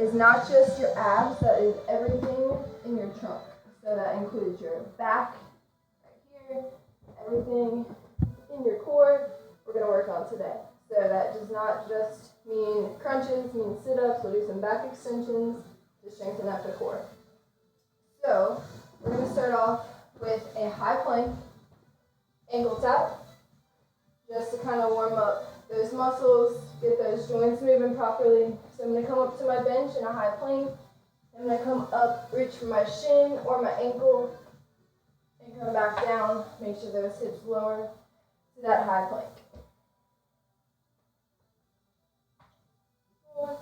is not just your abs, that is everything in your trunk. So that includes your back, right here, everything in your core, we're going to work on today. So that does not just mean crunches, mean sit-ups. We'll do some back extensions to strengthen up the core. So we're going to start off with a high plank, ankles out, just to kind of warm up those muscles, get those joints moving properly. So I'm going to come up to my bench in a high plank. I'm going to come up, reach for my shin or my ankle, and come back down. Make sure those hips lower to that high plank. 4,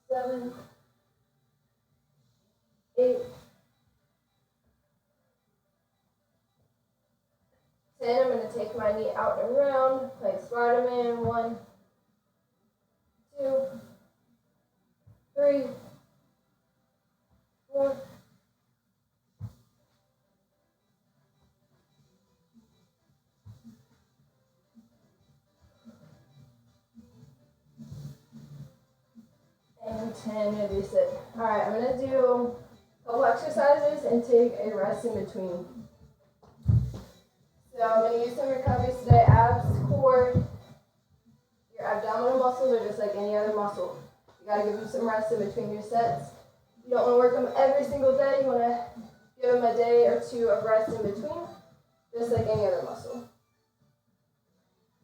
7, 8, 10. I'm going to take my knee out and around, play Spider-Man. 1, 2, 3, 4, 10, release it. Alright, I'm going to do a couple exercises and take a rest in between. So I'm going to use some recoveries today. Abs, core, your abdominal muscles are just like any other muscle. You got to give them some rest in between your sets. You don't want to work them every single day. You want to give them a day or two of rest in between, just like any other muscle.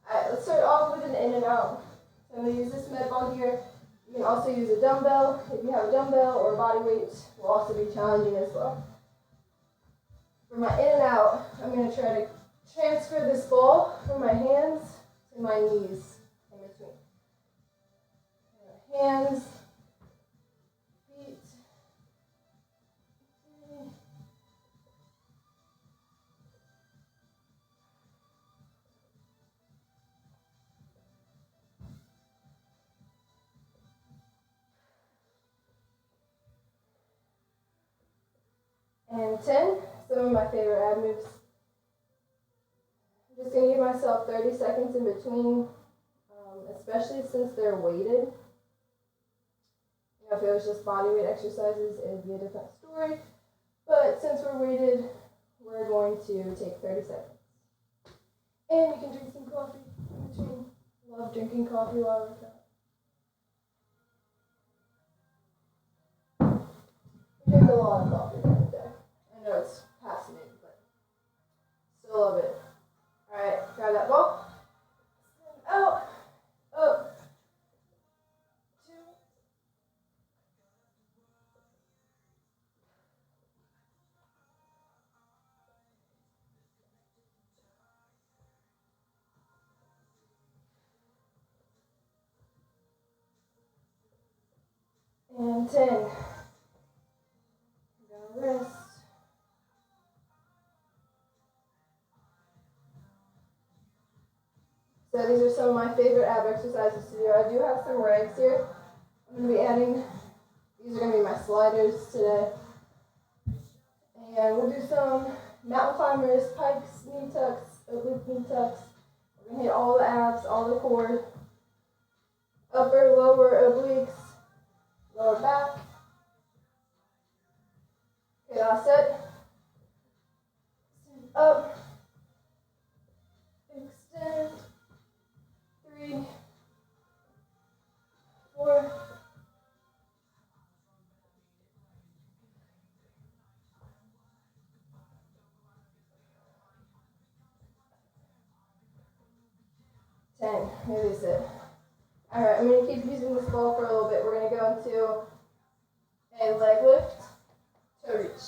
Alright, let's start off with an in and out. So I'm going to use this med ball here. You can also use a dumbbell. If you have a dumbbell or body weight, will also be challenging as well. For my in and out, I'm going to try to transfer this ball from my hands to my knees in between. Hands, feet, and 10. Some of my favorite ab moves. I'm just going to give myself 30 seconds in between, especially since they're weighted. You know, if it was just body weight exercises, it would be a different story. But since we're weighted, we're going to take 30 seconds. And you can drink some coffee in between. Love drinking coffee while I work out. I drink a lot of coffee during the day. I know it's fascinating, but still love it. Alright, grab that ball. Out, up, 2, 10. We're gonna rest. So these are some of my favorite ab exercises to do. I do have some regs here. I'm going to be adding, these are going to be my sliders today. And we'll do some mountain climbers, pikes, knee tucks, oblique knee tucks. We're going to hit all the abs, all the core. Upper, lower obliques, lower back. Okay, last set. Stand up. Extend. 3, 4, 10. Release it. Alright, I'm going to keep using this ball for a little bit. We're going to go into a leg lift, toe reach.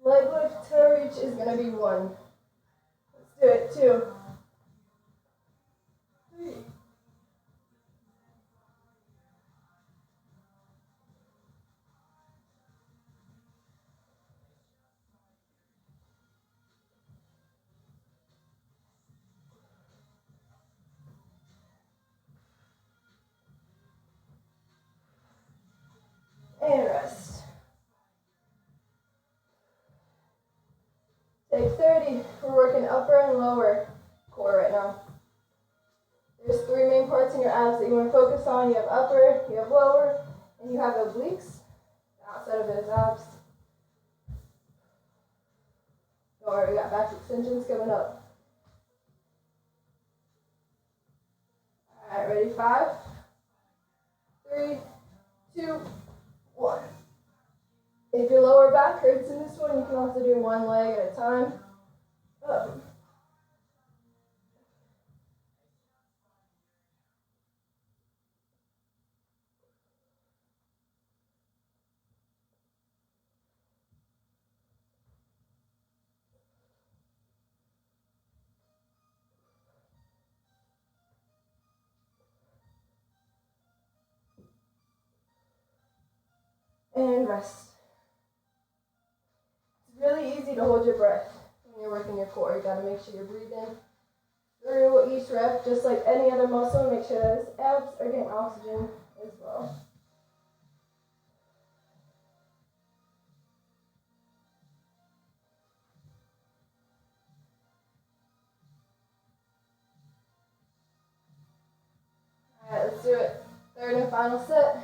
Leg lift, toe reach is going to be 1. Let's do it. 2, 3. And rest. Take 30. We're working upper and lower core right now. There's 3 main parts in your abs that you want to focus on. You have upper, you have lower, and you have obliques. The outside of it is abs. Don't worry, we got back extensions coming up. Alright, ready? 5, 3, 2, 1. If your lower back hurts in this one, you can also do one leg at a time. Up. And rest. It's really easy to hold your breath when you're working your core. You gotta make sure you're breathing through each rep, just like any other muscle. Make sure that his abs are getting oxygen as well. Alright, let's do it. Third and final set.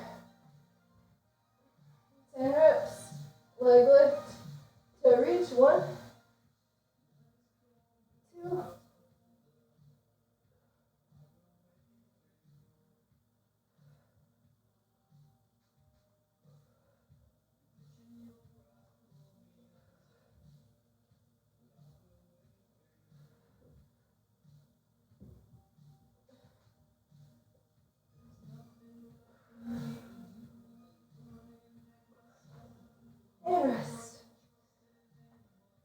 10 reps. Leg lift to reach. 1, 2, and rest.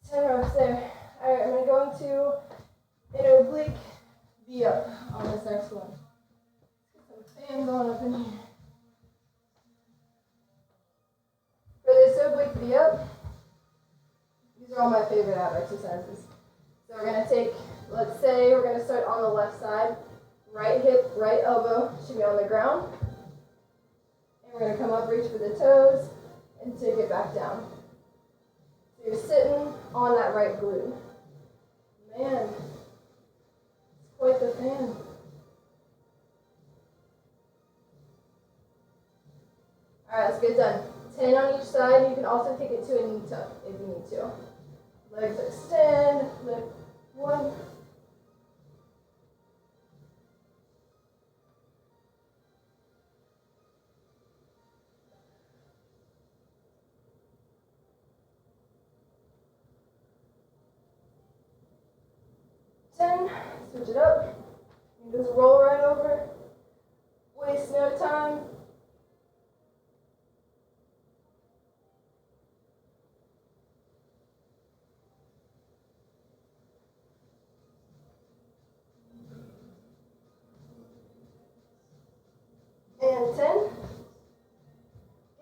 10 reps there. Alright, I'm going to go into an oblique V up on this next one. Get some fan going up in here. For this oblique V up, these are all my favorite ab exercises. So we're going to take, let's say we're going to start on the left side. Right hip, right elbow should be on the ground. And we're going to come up, reach for the toes, and take it back down. So you're sitting on that right glute. Man, it's quite the fan. Alright, let's get done. 10 on each side. You can also take it to a knee tuck if you need to. Legs extend, lift 1. Switch it up. You just roll right over. Waste no time. And 10.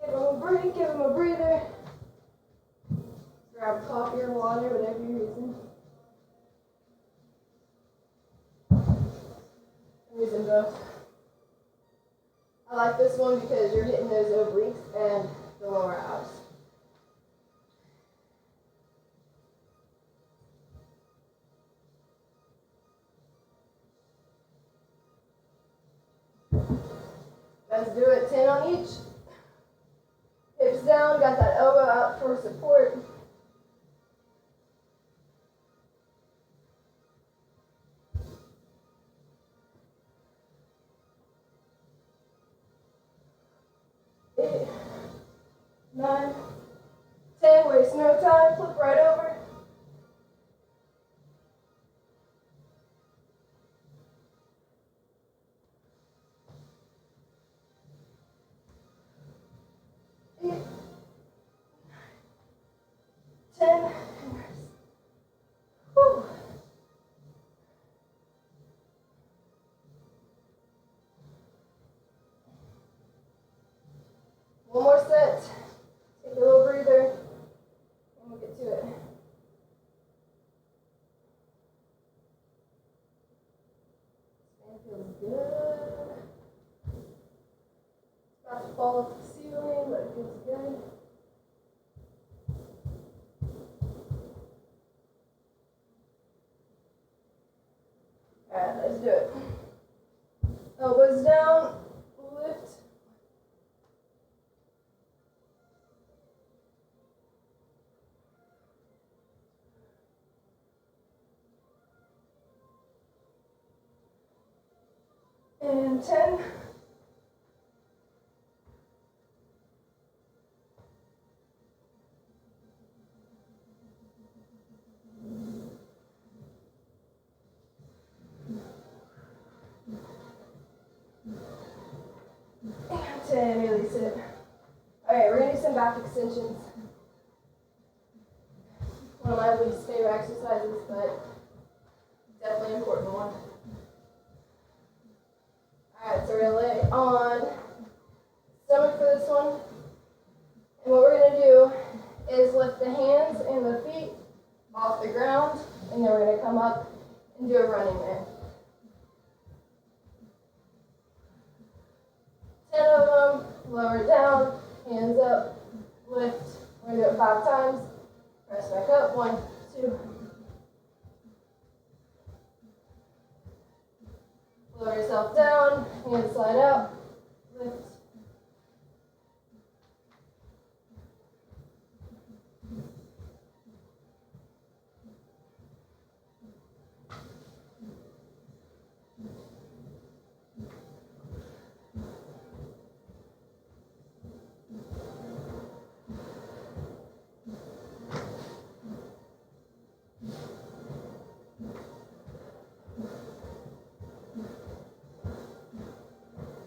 Give them a break, give them a breather. Grab coffee or water, whatever you're using. I'm using both. I like this one because you're hitting those obliques and the lower abs. Let's do it. 10 on each. Hips down, got that elbow out for support. Eight, 9, 10, waste no time, flip right over. Eight, 10, and rest. Whew. One more set. Take a little breather, and we'll get to it. This feels good. It's about to fall off the ceiling, but it feels good. Elbows down, lift. And 10. And 10, release it. Alright, we're going to do some back extensions. One of my least favorite exercises, but definitely an important one. Alright, so we're going to lay on stomach for this one. And what we're going to do is lift the hands and the feet off the ground, and then we're going to come up and do a running man. 10 of them, lower down, hands up, lift. We're going to do it 5 times. Press back up, 1, 2. Lower yourself down, hands slide out, lift.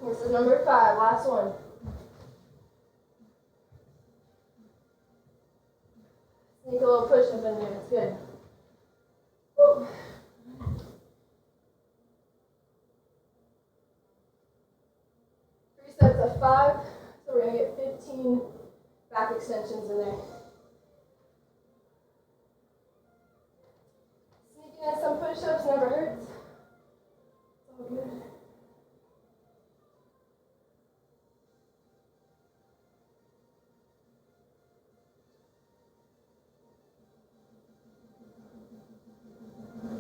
This is number 5, last one. Sneak a little push up in there, it's good. Woo. 3 sets of 5, so we're going to get 15 back extensions in there. Sneaking in some push-ups never hurts. It's all good.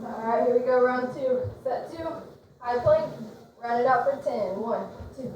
Alright, here we go, round 2. Set 2, high plank, round it out for 10. 1, 2.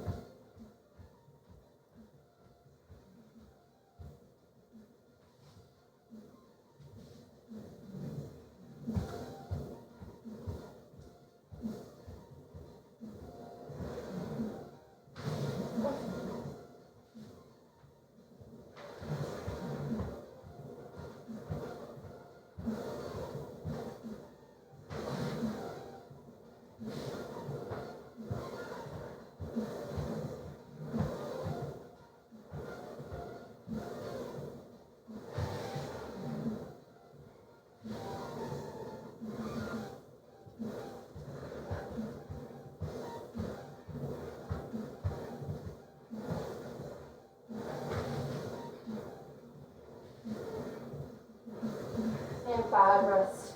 And 5, rest.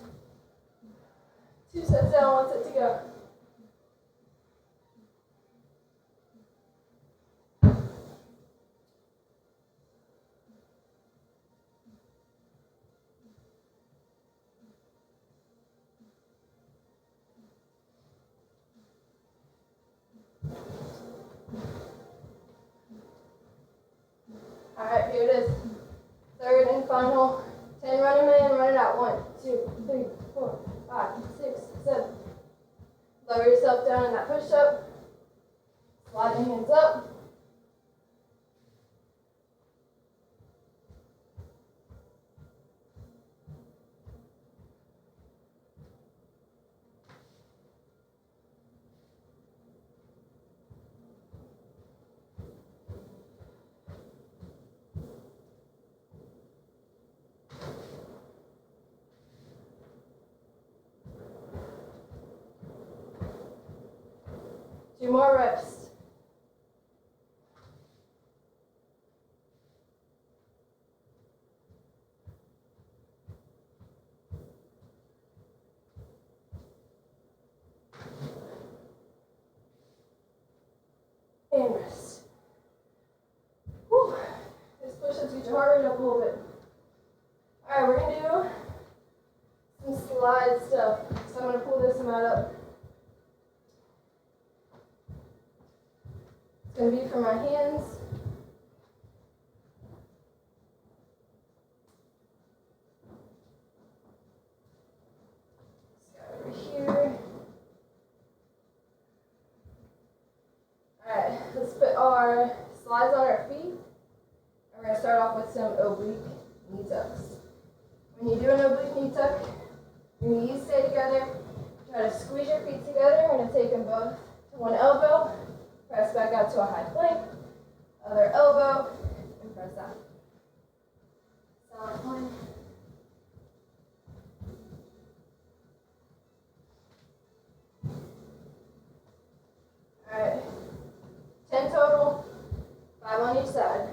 2 sets down, 1 set to go. Alright, here it is. Third and final. 10 running man, run it out. 1, 2, 3, 4, 5, 6, 7. Lower yourself down in that push up. Slide the hands up. Two more reps. And rest. Whew. This push-ups get your heart rate up a little bit. Alright, we're going to do some slide stuff. So I'm going to pull this mat up. It's going to be for my hands. Over here. Alright, let's put our slides on our feet. We're going to start off with some oblique knee tucks. When you do an oblique knee tuck, your knees stay together. Try to squeeze your feet together. We're going to take them both to one elbow. Press back out to a high plank. Other elbow. And press out. Solid plank. Alright. 10 total. 5 on each side.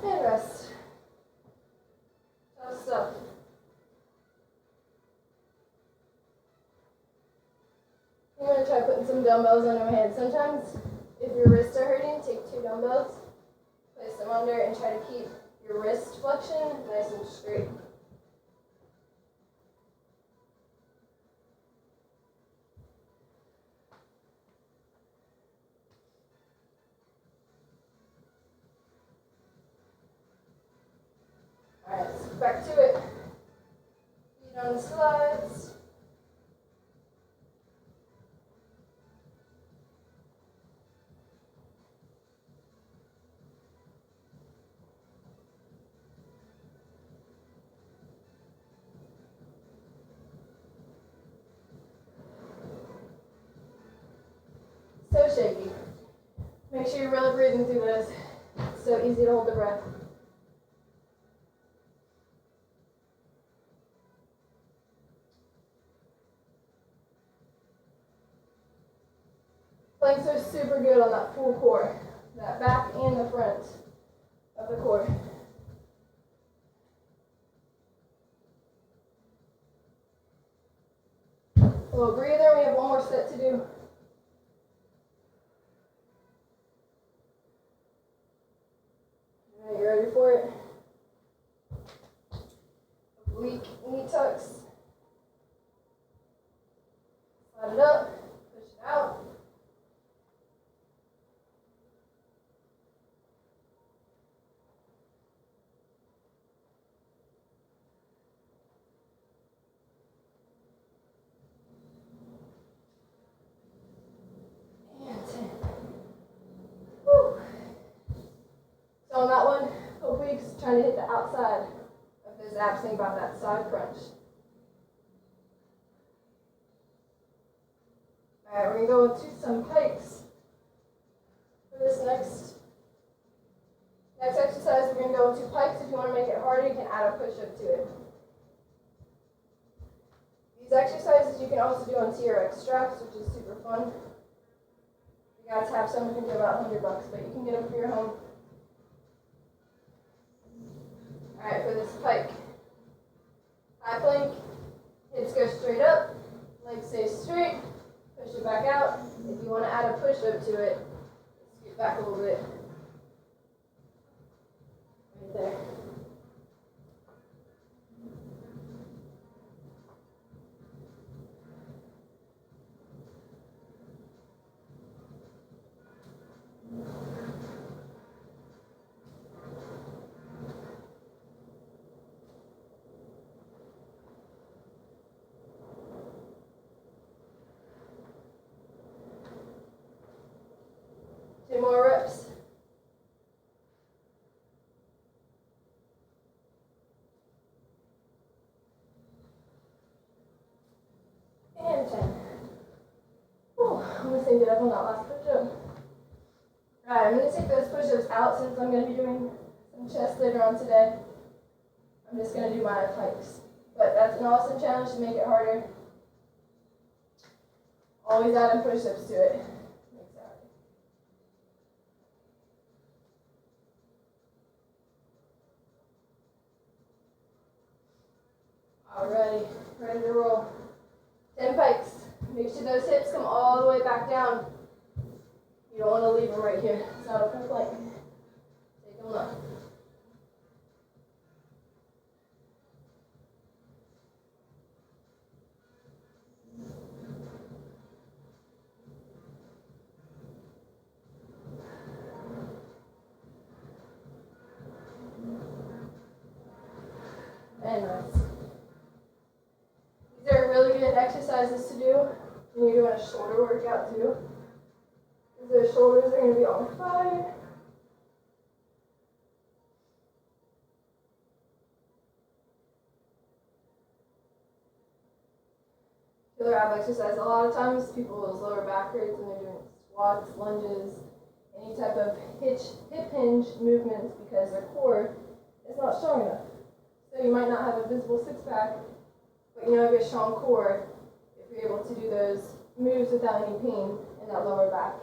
And rest. Tough stuff. I'm going to try putting some dumbbells under my head. Sometimes, if your wrists are hurting, take 2 dumbbells, place them under, and try to keep your wrist flexion nice and straight. Alright, let's go back to it. Feet on the slides. So shaky. Make sure you're really breathing through this. It's so easy to hold the breath. Planks are super good on that full core, that back and the front of the core. A little breather, we have one more set to do. Alright, you ready for it? Oblique knee tucks. Slide it up, push it out. So on that one, obliques, trying to hit the outside of those abs. Think about that side crunch. Alright, we're going to go into some pikes for this next exercise. We're going to go into pikes. If you want to make it harder, you can add a push-up to it. These exercises you can also do on TRX straps, which is super fun. You guys have some, you can do about $100, but you can get them for your home. Alright, for this pike. High plank, hips go straight up, legs stay straight, push it back out. If you want to add a push-up to it, scoot back a little bit. Right there. Two more reps. And 10. Whew, I'm going to say get up on that last push-up. Alright, I'm going to take those push-ups out since I'm going to be doing some chest later on today. I'm just going to do my pikes. But that's an awesome challenge to make it harder. Always adding push-ups to it. Alrighty, ready to roll. 10 pikes. Make sure those hips come all the way back down. You don't want to leave them right here. It's not a full plank. Take them up. And rest. These are really good exercises to do when you're doing a shoulder workout too. Because those shoulders are going to be on fire. Killer ab exercise. A lot of times people's lower back hurts when they're doing squats, lunges, any type of hip hinge movements because their core is not strong enough. So you might not have a visible six-pack, but you have a strong core if you're able to do those moves without any pain in that lower back.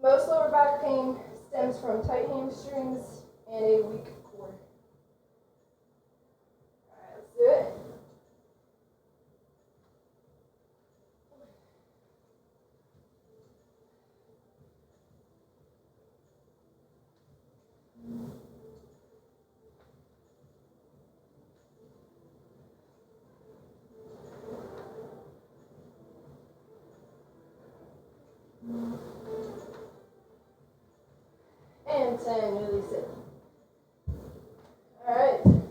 Most lower back pain stems from tight hamstrings and a weak core. All right, let's do it. And 10, release it. Alright, I'm going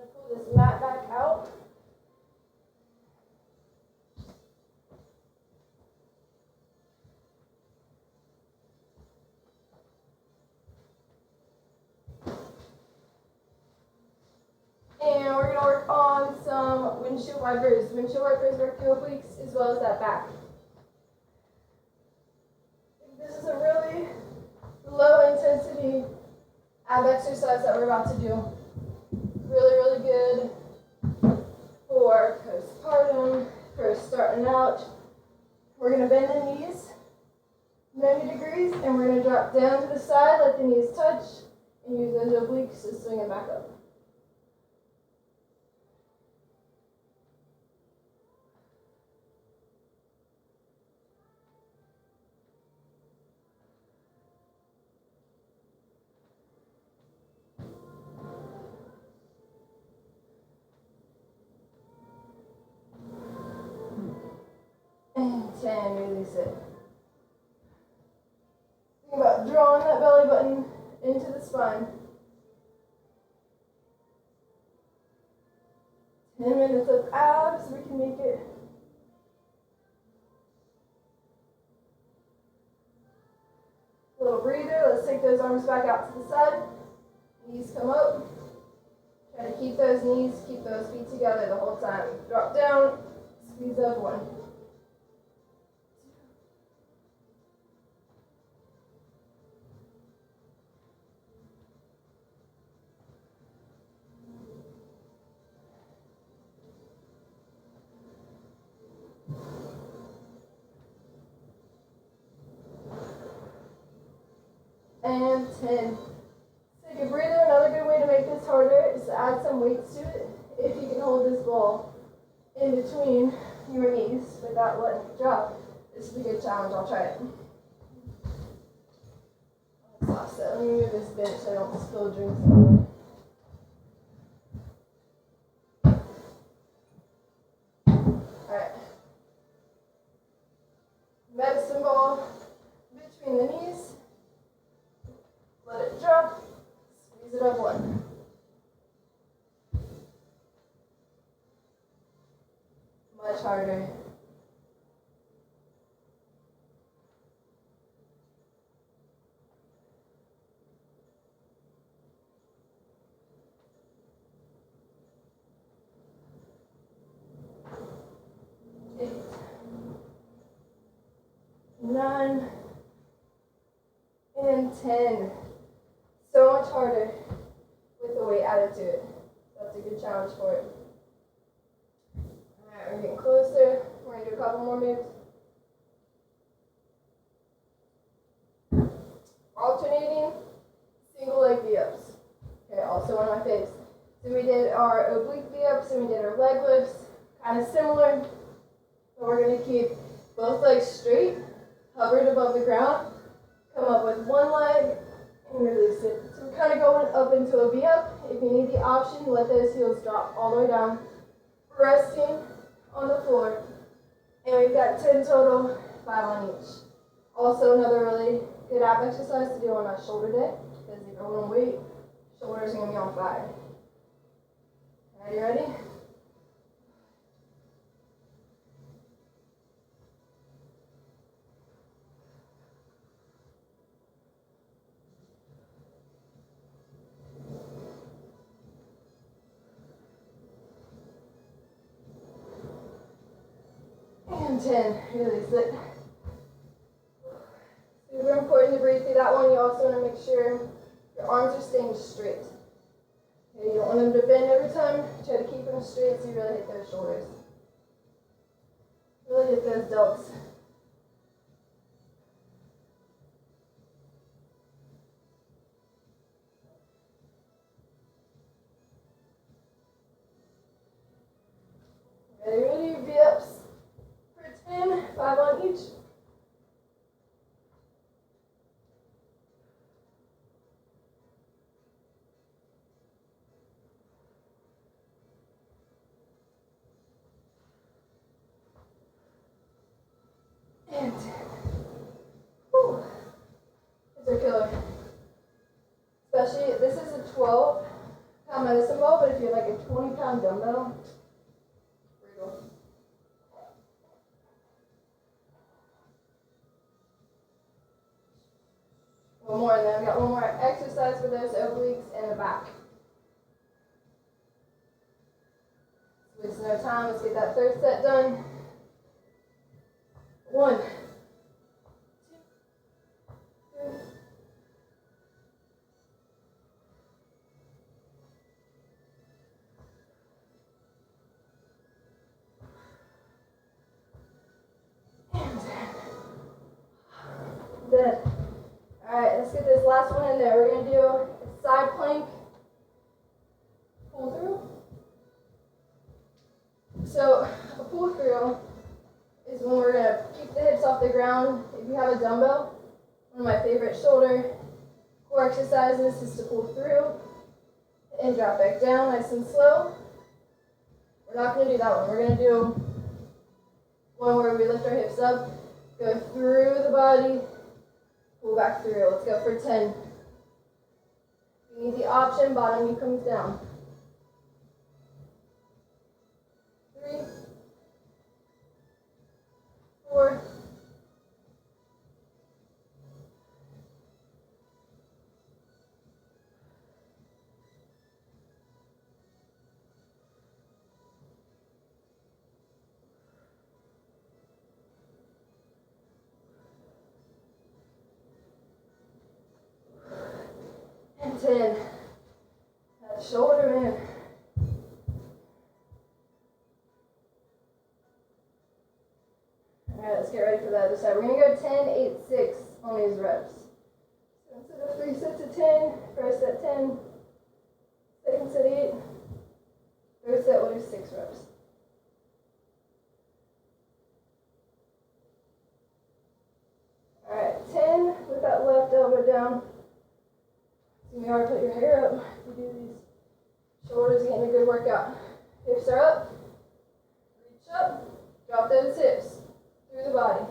to pull this mat back out. And we're going to work on some windshield wipers. Windshield wipers work your obliques as well as that back. This is a really low intensity ab exercise that we're about to do. Really, really good for postpartum, for starting out. We're going to bend the knees 90 degrees and we're going to drop down to the side, let the knees touch, and use those obliques to swing it back up. And 10, release it. Think about drawing that belly button into the spine. 10 minutes of abs, we can make it. A little breather, let's take those arms back out to the side. Knees come up. Try to keep those knees, keep those feet together the whole time. Drop down, squeeze up, 1. And 10. Take a breather. Another good way to make this harder is to add some weights to it. If you can hold this ball in between your knees without letting it drop, this is a good challenge. I'll try it. Let's let me move this bench so I don't spill drinks everywhere. Alright. Medicine ball between the knees. Let it drop. Squeeze it up, 1. Much harder. Eight. 9. And 10. So much harder with the weight added to it. That's a good challenge for it. Alright, we're getting closer. We're going to do a couple more moves. Alternating single leg V-ups. Okay, also one of my faves. So we did our oblique V-ups and we did our leg lifts. Kind of similar. So we're going to keep both legs straight, hovered above the ground. Come up with one leg and release it. So we're kind of going up into a V-up. If you need the option, let those heels drop all the way down. Resting on the floor. And we've got 10 total, 5 on each. Also another really good ab exercise to do on a shoulder day, because if you're on weight, shoulders are going to be on fire. Are you ready? And 10, release it. Super important to breathe through that one. You also want to make sure your arms are staying straight. Okay, you don't want them to bend every time. Try to keep them straight so you really hit those shoulders. Really hit those delts. Ready, V-ups for 10, 5 on each. And 10. Whew. These are killer. Especially, this is a 12-pound medicine ball, but if you have like a 20-pound dumbbell, brutal. One more, and then I've got one more exercise for those obliques and the back. Waste no time. Let's get that third set done. 1, 2, 3. And 10. Good. All right, let's get this last one in there. We're going to do a side plank pull through. So a pull through is when we're going to keep the hips off the ground. If you have a dumbbell, one of my favorite shoulder core exercises is to pull through and drop back down nice and slow. We're not going to do that one. We're going to do one where we lift our hips up, go through the body, pull back through. Let's go for 10. If you need the option, bottom knee comes down. 3, 4, 10. That shoulder in. Alright, let's get ready for the other side. We're going to go 10, 8, 6 on these reps. So instead of 3 sets of 10, first set 10, second set 8, third set we'll do 6 reps. Alright, 10 with that left elbow down. It's going to be hard to put your hair up if you do these. Shoulders getting a good workout. Hips are up. Reach up. Drop those hips through the body.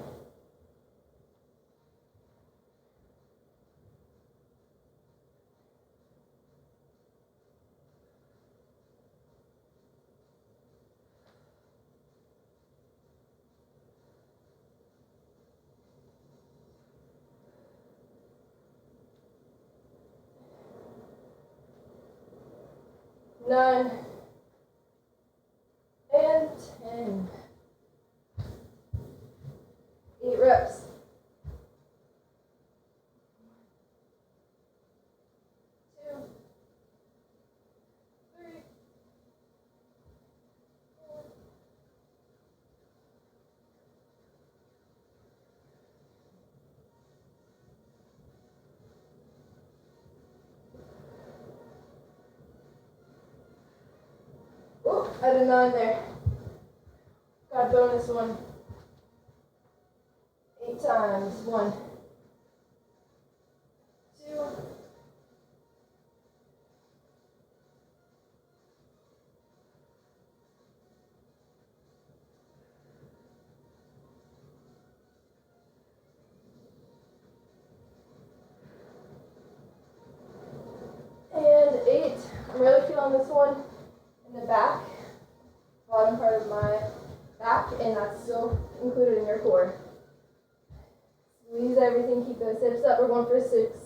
Nine and 10. 8 reps. 2, 3, 4. Oh, I did 9 there. Got bonus one. 1, 2, and 8. I'm really feeling this one in the back, bottom part of my back, and that's still included in your core. Squeeze everything, keep those hips up. We're going for 6.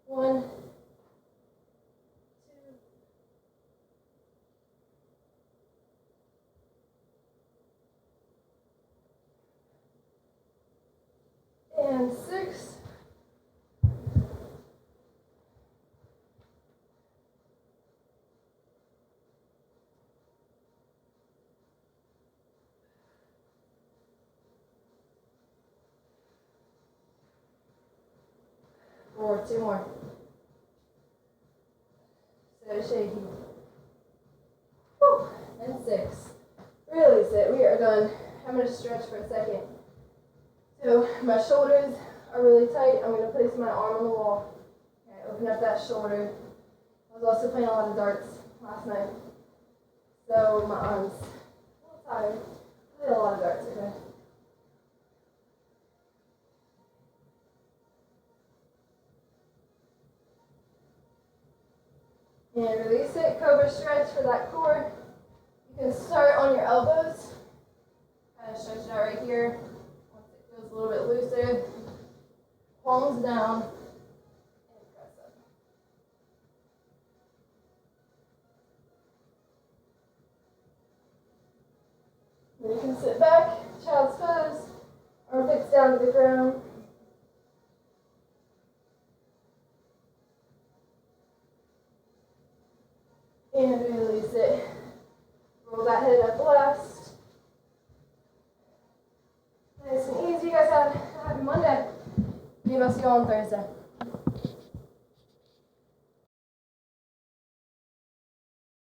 1, 2, and 6. More, 2 more. So shaky. Whew. And 6. Release it. We are done. I'm going to stretch for a second. So my shoulders are really tight. I'm going to place my arm on the wall. Okay, open up that shoulder. I was also playing a lot of darts last night. So my arms a little tired. I played a lot of darts today. And release it. Cobra stretch for that core. You can start on your elbows. Kind of stretch it out right here. Once it feels a little bit looser, palms down, and press up. Then you can sit back, child's pose, armpits down to the ground. And release it. Roll that head up last. Nice and easy. You guys have a happy Monday. Maybe I'll see you all on Thursday.